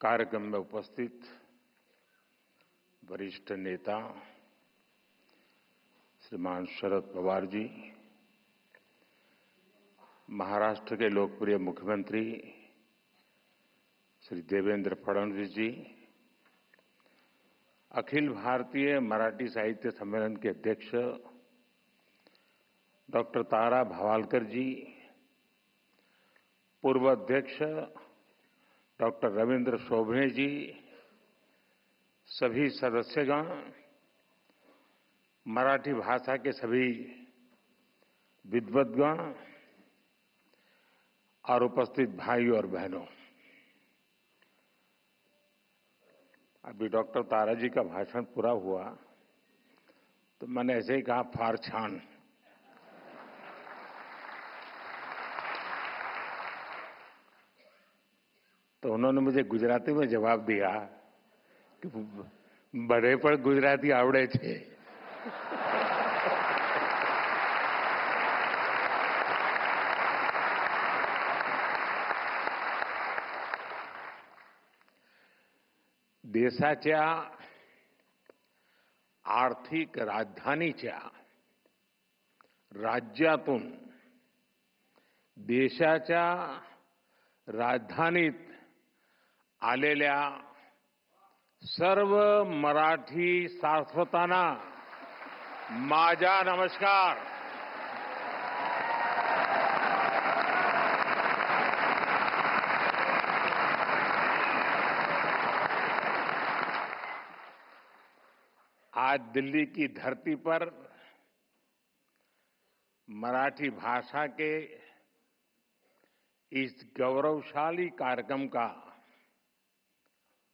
कार्यक्रम में उपस्थित वरिष्ठ नेता श्रीमान शरद पवार जी, महाराष्ट्र के लोकप्रिय मुख्यमंत्री श्री देवेंद्र फडणवीस जी, अखिल भारतीय मराठी साहित्य सम्मेलन के अध्यक्ष डॉक्टर तारा भवालकर जी, पूर्व अध्यक्ष डॉक्टर रविंद्र शोभने जी, सभी सदस्यगण, मराठी भाषा के सभी विद्वद्गण और उपस्थित भाइयों और बहनों, अभी डॉक्टर तारा जी का भाषण पूरा हुआ तो मैंने ऐसे ही कहा फार छान। तो उन्होंने मुझे गुजराती में जवाब दिया कि बड़े पर गुजराती आवड़े थे। देशाच्या आर्थिक राजधानीच्या राज्यातून देशाच्या राजधानीत आलेल्या सर्व मराठी सारस्वतांना माझा नमस्कार। आज दिल्ली की धरती पर मराठी भाषा के इस गौरवशाली कार्यक्रम का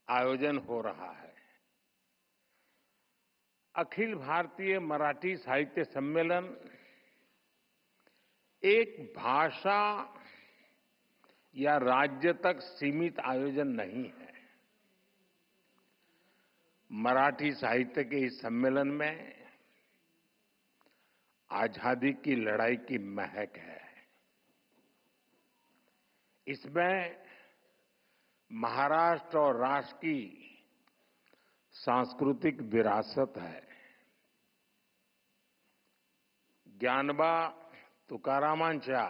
आयोजन हो रहा है। अखिल भारतीय मराठी साहित्य सम्मेलन एक भाषा या राज्य तक सीमित आयोजन नहीं है। मराठी साहित्य के इस सम्मेलन में आजादी की लड़ाई की महक है। इसमें महाराष्ट्र और राष्ट्र की सांस्कृतिक विरासत है। ज्ञानोबा तुकारामांच्या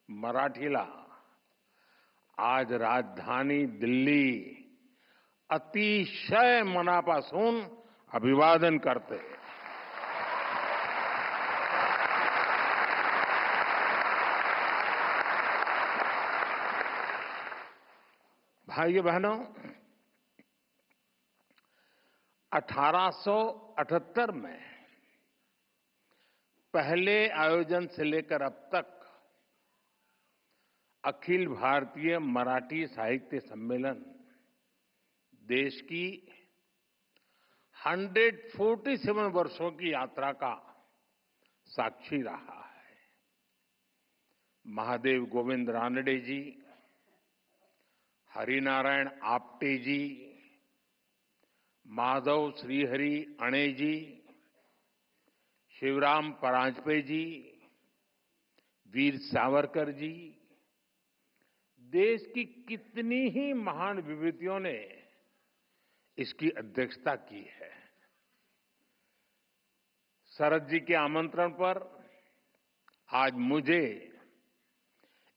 मराठीला आज राजधानी दिल्ली अतिशय मनापासून अभिवादन करते हैं। भाइयों बहनों, 1878 में पहले आयोजन से लेकर अब तक अखिल भारतीय मराठी साहित्य सम्मेलन देश की 147 वर्षों की यात्रा का साक्षी रहा है। महादेव गोविंद रानडे जी, हरिनारायण आप्टे जी, माधव श्रीहरि अणे जी, शिवराम परांजपे जी, वीर सावरकर जी, देश की कितनी ही महान विभूतियों ने इसकी अध्यक्षता की है। शरद जी के आमंत्रण पर आज मुझे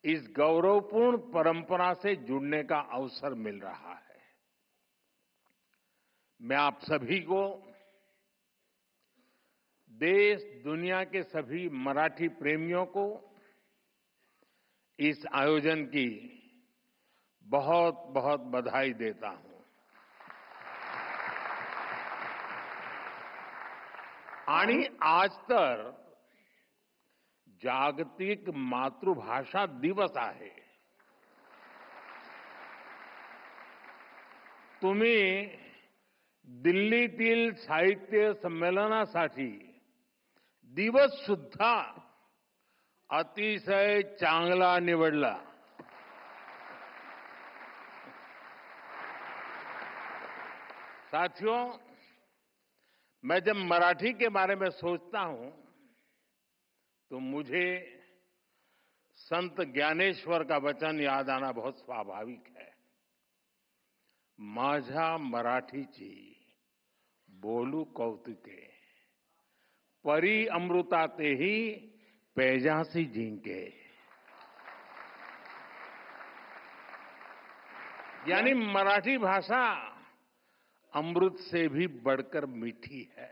इस गौरवपूर्ण परंपरा से जुड़ने का अवसर मिल रहा है। मैं आप सभी को देश दुनिया के सभी मराठी प्रेमियों को इस आयोजन की बहुत बहुत बधाई देता हूं। आणि आज तर जागतिक मातृभाषा दिवस आहे। तुम्ही दिल्लीतील साहित्य संमेलनासाठी दिवस सुद्धा अतिशय चांगला निवडला। साथियों, मैं जब मराठी के बारे में सोचता हूं तो मुझे संत ज्ञानेश्वर का वचन याद आना बहुत स्वाभाविक है। माझ्या मराठीची बोलू कौतुके, परी अमृता तेही पैजासी जिंके। यानी मराठी भाषा अमृत से भी बढ़कर मीठी है।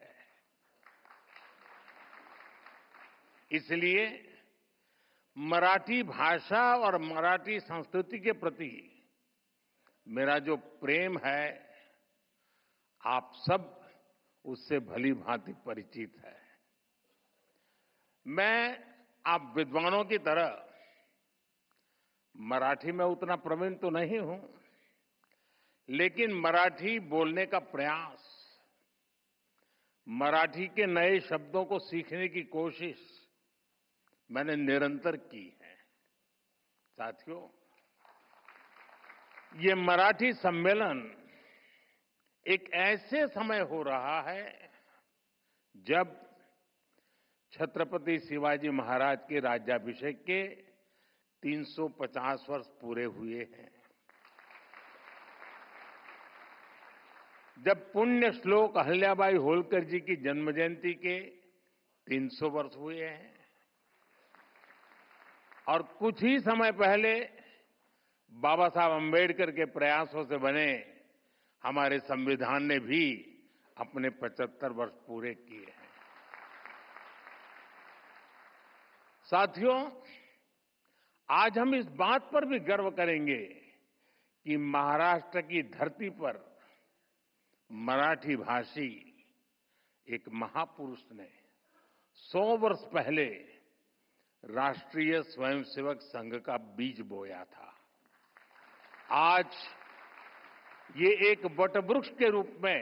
इसलिए मराठी भाषा और मराठी संस्कृति के प्रति मेरा जो प्रेम है, आप सब उससे भली भांति परिचित है। मैं आप विद्वानों की तरह मराठी में उतना प्रवीण तो नहीं हूं, लेकिन मराठी बोलने का प्रयास, मराठी के नए शब्दों को सीखने की कोशिश मैंने निरंतर की है। साथियों, ये मराठी सम्मेलन एक ऐसे समय हो रहा है जब छत्रपति शिवाजी महाराज के राज्याभिषेक के 350 वर्ष पूरे हुए हैं, जब पुण्य श्लोक अहिल्याबाई होलकर जी की जन्म जयंती के 300 वर्ष हुए हैं, और कुछ ही समय पहले बाबा साहब अंबेडकर के प्रयासों से बने हमारे संविधान ने भी अपने 75 वर्ष पूरे किए हैं। साथियों, आज हम इस बात पर भी गर्व करेंगे कि महाराष्ट्र की धरती पर मराठी भाषी एक महापुरुष ने 100 वर्ष पहले राष्ट्रीय स्वयंसेवक संघ का बीज बोया था। आज ये एक वटवृक्ष के रूप में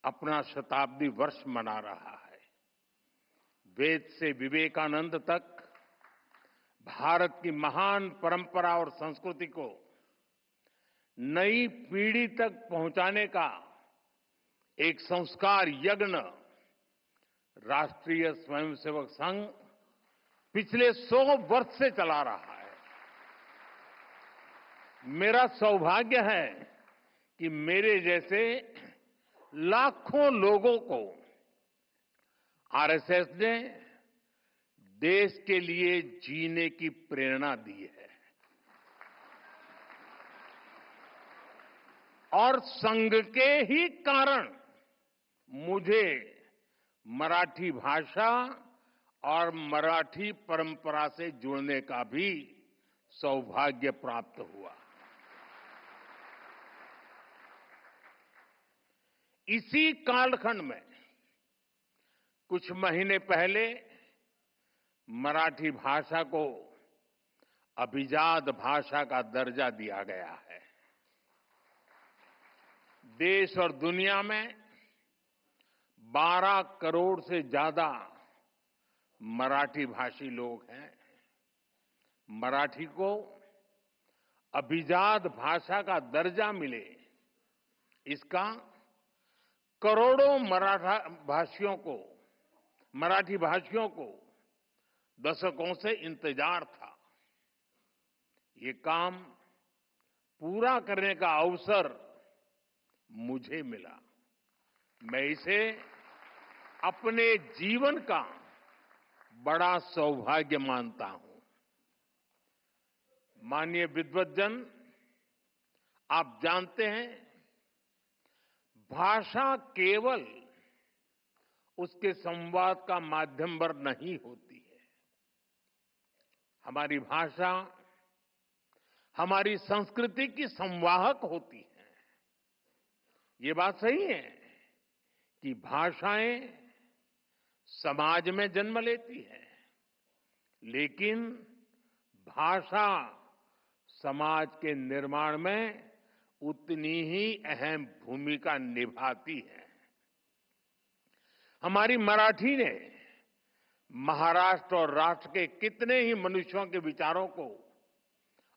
अपना शताब्दी वर्ष मना रहा है। वेद से विवेकानंद तक भारत की महान परंपरा और संस्कृति को नई पीढ़ी तक पहुंचाने का एक संस्कार यज्ञ राष्ट्रीय स्वयंसेवक संघ पिछले 100 वर्ष से चला रहा है। मेरा सौभाग्य है कि मेरे जैसे लाखों लोगों को आरएसएस ने देश के लिए जीने की प्रेरणा दी है, और संघ के ही कारण मुझे मराठी भाषा और मराठी परंपरा से जुड़ने का भी सौभाग्य प्राप्त हुआ। इसी कालखंड में कुछ महीने पहले मराठी भाषा को अभिजात भाषा का दर्जा दिया गया है। देश और दुनिया में 12 करोड़ से ज्यादा मराठी भाषी लोग हैं। मराठी को अभिजात भाषा का दर्जा मिले, इसका करोड़ों मराठी भाषियों को दशकों से इंतजार था। ये काम पूरा करने का अवसर मुझे मिला। मैं इसे अपने जीवन का बड़ा सौभाग्य मानता हूं। माननीय विद्वद्जन, आप जानते हैं, भाषा केवल उसके संवाद का माध्यम पर नहीं होती है। हमारी भाषा हमारी संस्कृति की संवाहक होती है। ये बात सही है कि भाषाएं समाज में जन्म लेती है, लेकिन भाषा समाज के निर्माण में उतनी ही अहम भूमिका निभाती है। हमारी मराठी ने महाराष्ट्र और राष्ट्र के कितने ही मनुष्यों के विचारों को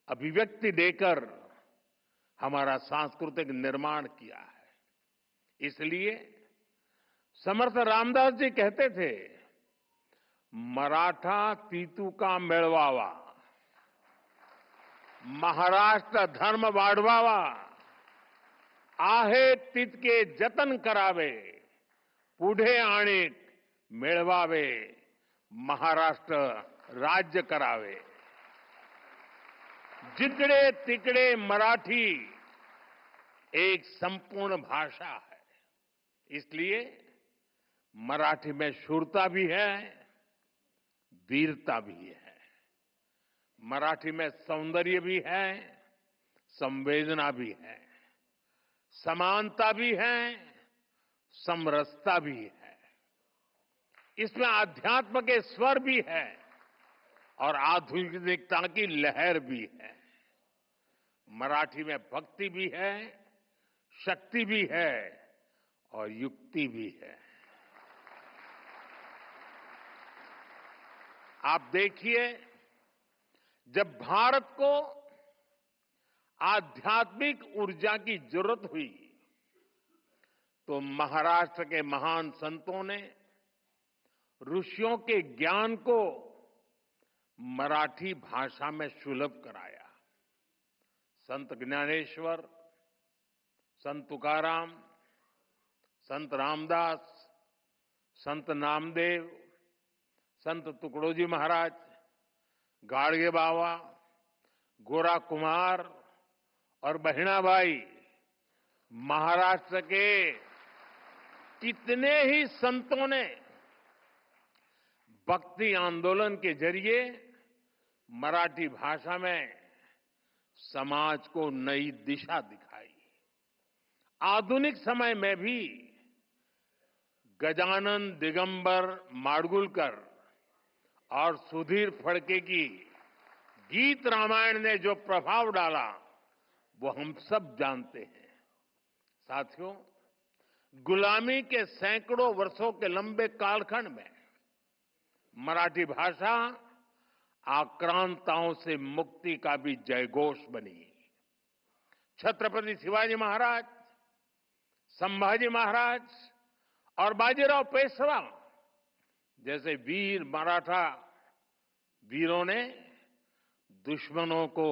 अभिव्यक्ति देकर हमारा सांस्कृतिक निर्माण किया है। इसलिए समर्थ रामदास जी कहते थे, मराठा तीतू का मेळवावा, महाराष्ट्र धर्म वाढवावा, आहे तितके जतन करावे, पुढे आणीक मिळवावे, महाराष्ट्र राज्य करावे. जिकडे तिकडे मराठी एक संपूर्ण भाषा है. इसलिए मराठी में शूरता भी है, वीरता भी है. मराठी में सौंदर्य भी है, संवेदना भी है, समानता भी है, समरसता भी है. इसमें आध्यात्म के स्वर भी है और आधुनिकता की लहर भी है. मराठी में भक्ति भी है, शक्ति भी है और युक्ति भी है. आप देखिए, जब भारत को आध्यात्मिक ऊर्जा की जरूरत हुई तो महाराष्ट्र के महान संतों ने ऋषियों के ज्ञान को मराठी भाषा में सुलभ कराया. संत ज्ञानेश्वर, संत तुकाराम, संत रामदास, संत नामदेव, संत तुकडोजी महाराज, गाडगे बाबा, गोरा कुमार और बहिणाबाई, महाराष्ट्र के कितने ही संतों ने भक्ति आंदोलन के जरिए मराठी भाषा में समाज को नई दिशा दिखाई. आधुनिक समय में भी गजानन दिगंबर माडगुलकर और सुधीर फडके की गीत रामायण ने जो प्रभाव डाला वो हम सब जानते हैं. साथियों, गुलामी के सैकड़ों वर्षों के लंबे कालखंड में मराठी भाषा आक्रांताओं से मुक्ति का भी जयघोष बनी. छत्रपति शिवाजी महाराज, संभाजी महाराज और बाजीराव पेशवा जैसे वीर मराठा वीरों ने दुश्मनों को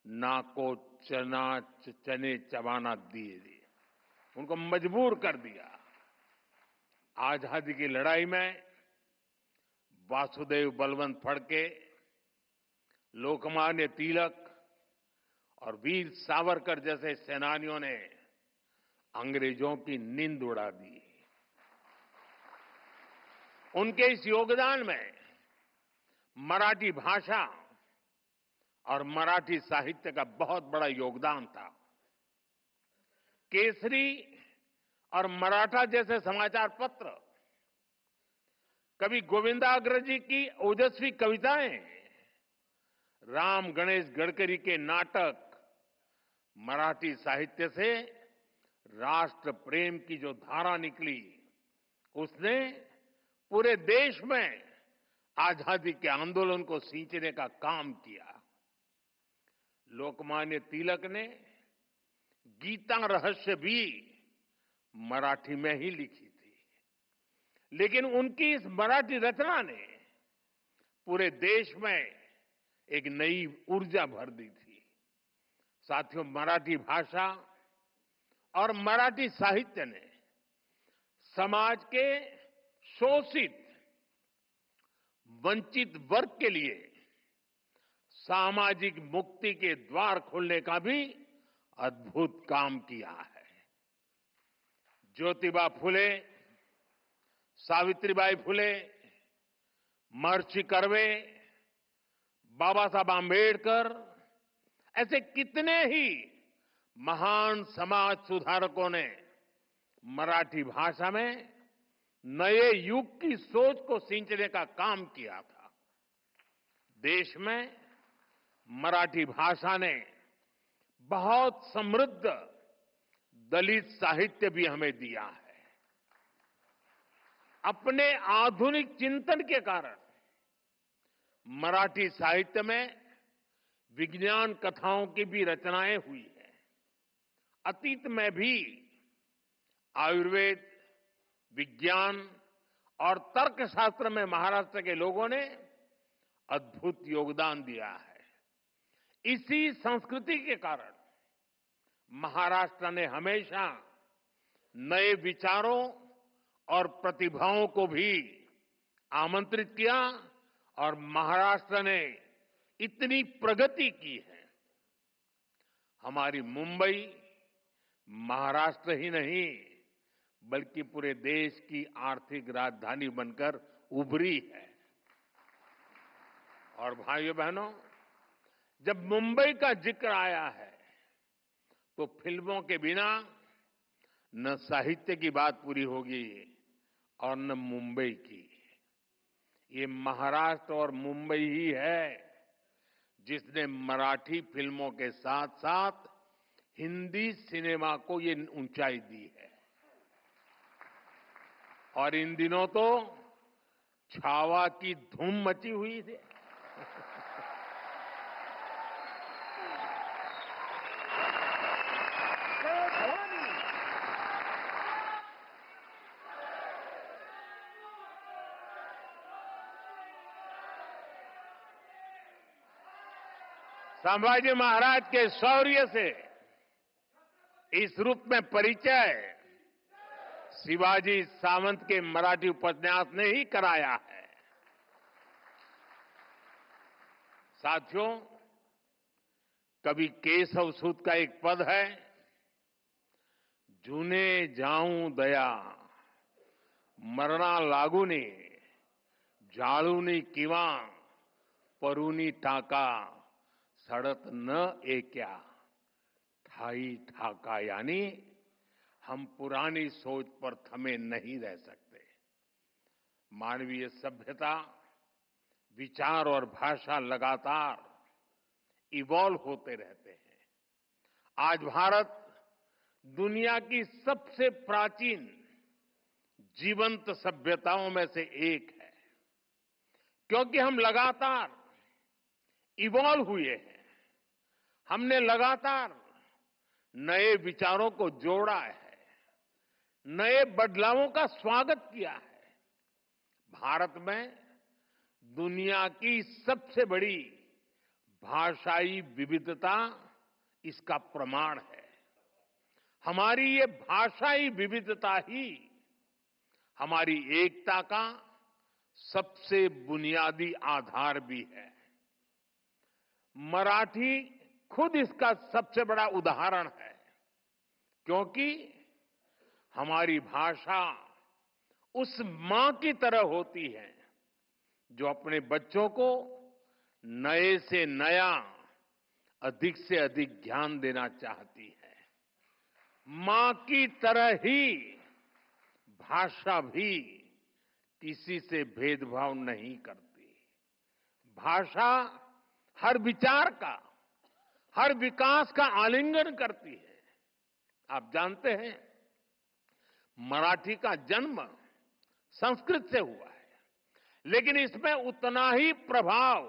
नाको चने चबाना दिए, उनको मजबूर कर दिया. आजादी की लड़ाई में वासुदेव बलवंत फडके, लोकमान्य तिलक और वीर सावरकर जैसे सेनानियों ने अंग्रेजों की नींद उड़ा दी. उनके इस योगदान में मराठी भाषा और मराठी साहित्य का बहुत बड़ा योगदान था. केसरी और मराठा जैसे समाचार पत्र, कवि गोविंदाग्रज जी की ओजस्वी कविताएं, राम गणेश गडकरी के नाटक, मराठी साहित्य से राष्ट्र प्रेम की जो धारा निकली उसने पूरे देश में आजादी के आंदोलन को सींचने का काम किया. लोकमान्य तिलक ने गीता रहस्य भी मराठी में ही लिखी थी, लेकिन उनकी इस मराठी रचना ने पूरे देश में एक नई ऊर्जा भर दी थी. साथियों, मराठी भाषा और मराठी साहित्य ने समाज के शोषित, वंचित वर्ग के लिए सामाजिक मुक्ति के द्वार खोलने का भी अद्भुत काम किया है. ज्योतिबा फुले, सावित्रीबाई फुले, महर्षि कर्वे, बाबा साहब आंबेडकर, ऐसे कितने ही महान समाज सुधारकों ने मराठी भाषा में नए युग की सोच को सींचने का काम किया था. देश में मराठी भाषा ने बहुत समृद्ध दलित साहित्य भी हमें दिया है. अपने आधुनिक चिंतन के कारण मराठी साहित्य में विज्ञान कथाओं की भी रचनाएं हुई हैं. अतीत में भी आयुर्वेद, विज्ञान और तर्कशास्त्र में महाराष्ट्र के लोगों ने अद्भुत योगदान दिया है. इसी संस्कृति के कारण महाराष्ट्र ने हमेशा नए विचारों और प्रतिभाओं को भी आमंत्रित किया और महाराष्ट्र ने इतनी प्रगति की है। हमारी मुंबई महाराष्ट्र ही नहीं बल्कि पूरे देश की आर्थिक राजधानी बनकर उभरी है। और भाइयों बहनों, जब मुंबई का जिक्र आया है तो फिल्मों के बिना न साहित्य की बात पूरी होगी और न मुंबई की। ये महाराष्ट्र और मुंबई ही है जिसने मराठी फिल्मों के साथ साथ हिंदी सिनेमा को ये ऊंचाई दी है। और इन दिनों तो छावा की धूम मची हुई थी। संभाजी महाराज के शौर्य से इस रूप में परिचय शिवाजी सावंत के मराठी उपन्यास ने ही कराया है। साथियों, कवि केशव सूत का एक पद है, जूने जाऊं दया मरना लागूनी जाळूनी किंवा परूनी टाका सड़त न एक्या ठाई ठाका। यानी हम पुरानी सोच पर थमे नहीं रह सकते। मानवीय सभ्यता, विचार और भाषा लगातार इवॉल्व होते रहते हैं। आज भारत दुनिया की सबसे प्राचीन जीवंत सभ्यताओं में से एक है, क्योंकि हम लगातार इवॉल्व हुए हैं। हमने लगातार नए विचारों को जोड़ा है, नए बदलावों का स्वागत किया है। भारत में दुनिया की सबसे बड़ी भाषाई विविधता इसका प्रमाण है। हमारी ये भाषाई विविधता ही हमारी एकता का सबसे बुनियादी आधार भी है। मराठी खुद इसका सबसे बड़ा उदाहरण है, क्योंकि हमारी भाषा उस मां की तरह होती है जो अपने बच्चों को नए से नया, अधिक से अधिक ज्ञान देना चाहती है। मां की तरह ही भाषा भी किसी से भेदभाव नहीं करती। भाषा हर विचार का, हर विकास का आलिंगन करती है। आप जानते हैं, मराठी का जन्म संस्कृत से हुआ है, लेकिन इसमें उतना ही प्रभाव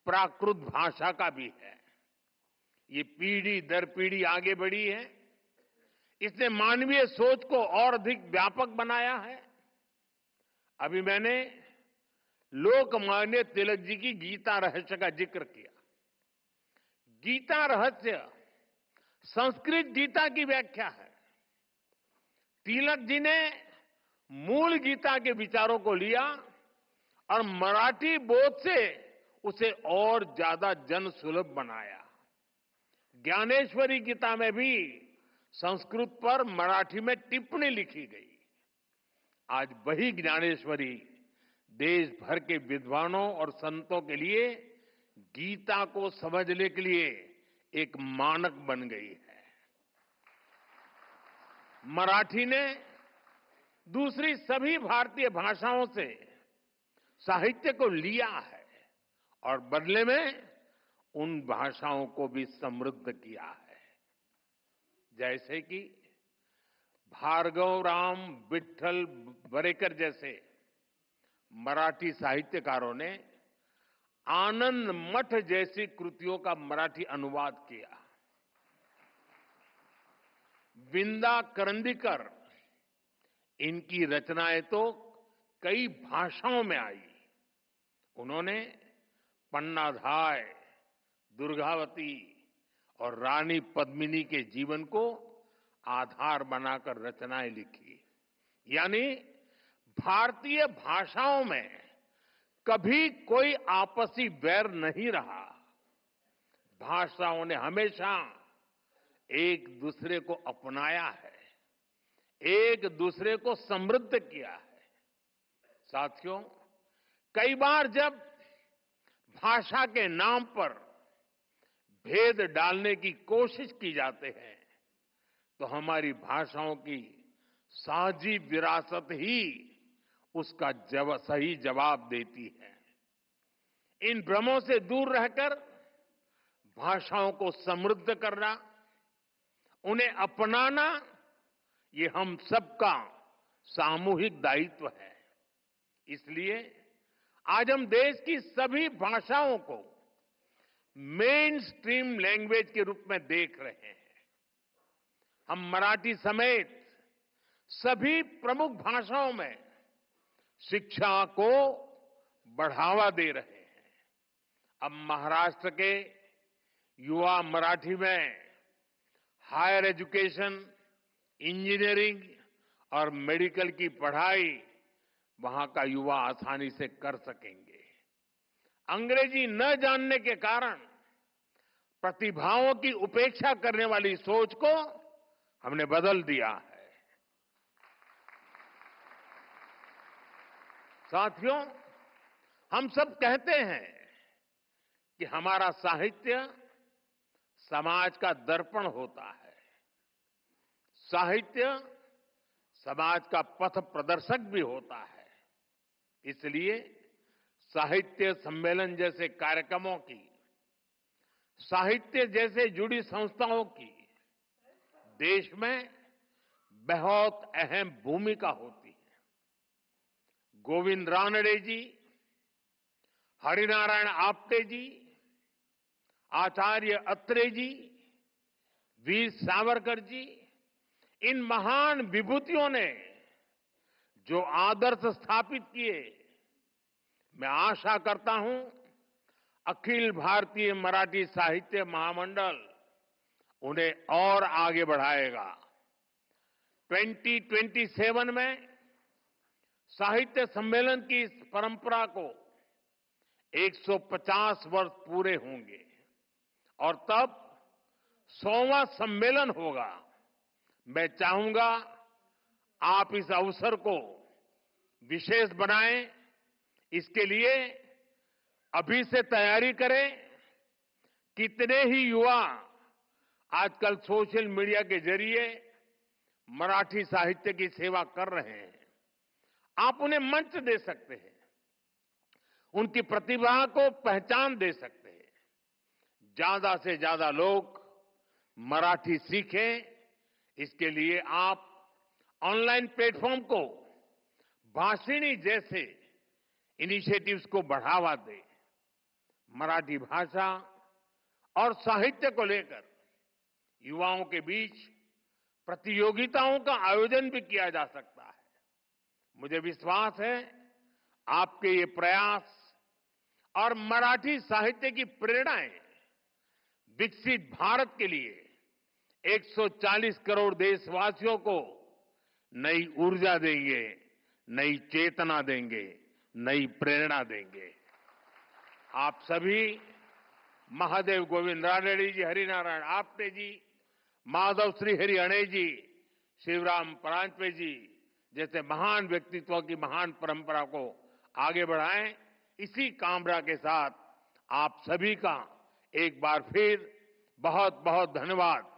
प्राकृत भाषा का भी है। ये पीढ़ी दर पीढ़ी आगे बढ़ी है। इसने मानवीय सोच को और अधिक व्यापक बनाया है। अभी मैंने लोकमान्य तिलक जी की गीता रहस्य का जिक्र किया। गीता रहस्य संस्कृत गीता की व्याख्या है। तिलक जी ने मूल गीता के विचारों को लिया और मराठी बोध से उसे और ज्यादा जन सुलभ बनाया। ज्ञानेश्वरी गीता में भी संस्कृत पर मराठी में टिप्पणी लिखी गई। आज वही ज्ञानेश्वरी देश भर के विद्वानों और संतों के लिए गीता को समझने के लिए एक मानक बन गई है। मराठी ने दूसरी सभी भारतीय भाषाओं से साहित्य को लिया है और बदले में उन भाषाओं को भी समृद्ध किया है। जैसे कि भार्गवराम विठ्ठल बरेकर जैसे मराठी साहित्यकारों ने आनंद मठ जैसी कृतियों का मराठी अनुवाद किया। विंदा करंदीकर, इनकी रचनाएं तो कई भाषाओं में आई। उन्होंने पन्नाधाय, दुर्गावती और रानी पद्मिनी के जीवन को आधार बनाकर रचनाएं लिखी। यानी भारतीय भाषाओं में कभी कोई आपसी वैर नहीं रहा। भाषाओं ने हमेशा एक दूसरे को अपनाया है, एक दूसरे को समृद्ध किया है। साथियों, कई बार जब भाषा के नाम पर भेद डालने की कोशिश की जाती है तो हमारी भाषाओं की साझी विरासत ही उसका सही जवाब देती है। इन भ्रमों से दूर रहकर भाषाओं को समृद्ध करना, उन्हें अपनाना, ये हम सबका सामूहिक दायित्व है। इसलिए आज हम देश की सभी भाषाओं को मेन स्ट्रीम लैंग्वेज के रूप में देख रहे हैं। हम मराठी समेत सभी प्रमुख भाषाओं में शिक्षा को बढ़ावा दे रहे हैं। अब महाराष्ट्र के युवा मराठी में हायर एजुकेशन, इंजीनियरिंग और मेडिकल की पढ़ाई वहां का युवा आसानी से कर सकेंगे। अंग्रेजी न जानने के कारण प्रतिभाओं की उपेक्षा करने वाली सोच को हमने बदल दिया है। साथियों, हम सब कहते हैं कि हमारा साहित्य समाज का दर्पण होता है। साहित्य समाज का पथ प्रदर्शक भी होता है। इसलिए साहित्य सम्मेलन जैसे कार्यक्रमों की, साहित्य जैसे जुड़ी संस्थाओं की देश में बहुत अहम भूमिका होती है। गोविंद रानडे जी, हरिनारायण आप्टे जी, आचार्य अत्रे जी, वीर सावरकर जी, इन महान विभूतियों ने जो आदर्श स्थापित किए, मैं आशा करता हूं अखिल भारतीय मराठी साहित्य महामंडल उन्हें और आगे बढ़ाएगा। 2027 में साहित्य सम्मेलन की इस परंपरा को 150 वर्ष पूरे होंगे और तब 100वां सम्मेलन होगा। मैं चाहूंगा आप इस अवसर को विशेष बनाएं। इसके लिए अभी से तैयारी करें। कितने ही युवा आजकल सोशल मीडिया के जरिए मराठी साहित्य की सेवा कर रहे हैं। आप उन्हें मंच दे सकते हैं, उनकी प्रतिभा को पहचान दे सकते हैं। ज्यादा से ज्यादा लोग मराठी सीखें, इसके लिए आप ऑनलाइन प्लेटफॉर्म को, भाषिणी जैसे इनिशिएटिव्स को बढ़ावा दें। मराठी भाषा और साहित्य को लेकर युवाओं के बीच प्रतियोगिताओं का आयोजन भी किया जा सकता है। मुझे विश्वास है आपके ये प्रयास और मराठी साहित्य की प्रेरणाएं विकसित भारत के लिए 140 करोड़ देशवासियों को नई ऊर्जा देंगे, नई चेतना देंगे, नई प्रेरणा देंगे। आप सभी महादेव गोविंद रानडे जी, हरिनारायण आप्टे जी, माधव श्री हरि अणे जी, शिवराम परांजपे जी जैसे महान व्यक्तित्वों की महान परंपरा को आगे बढ़ाएं। इसी कामना के साथ आप सभी का एक बार फिर बहुत बहुत धन्यवाद।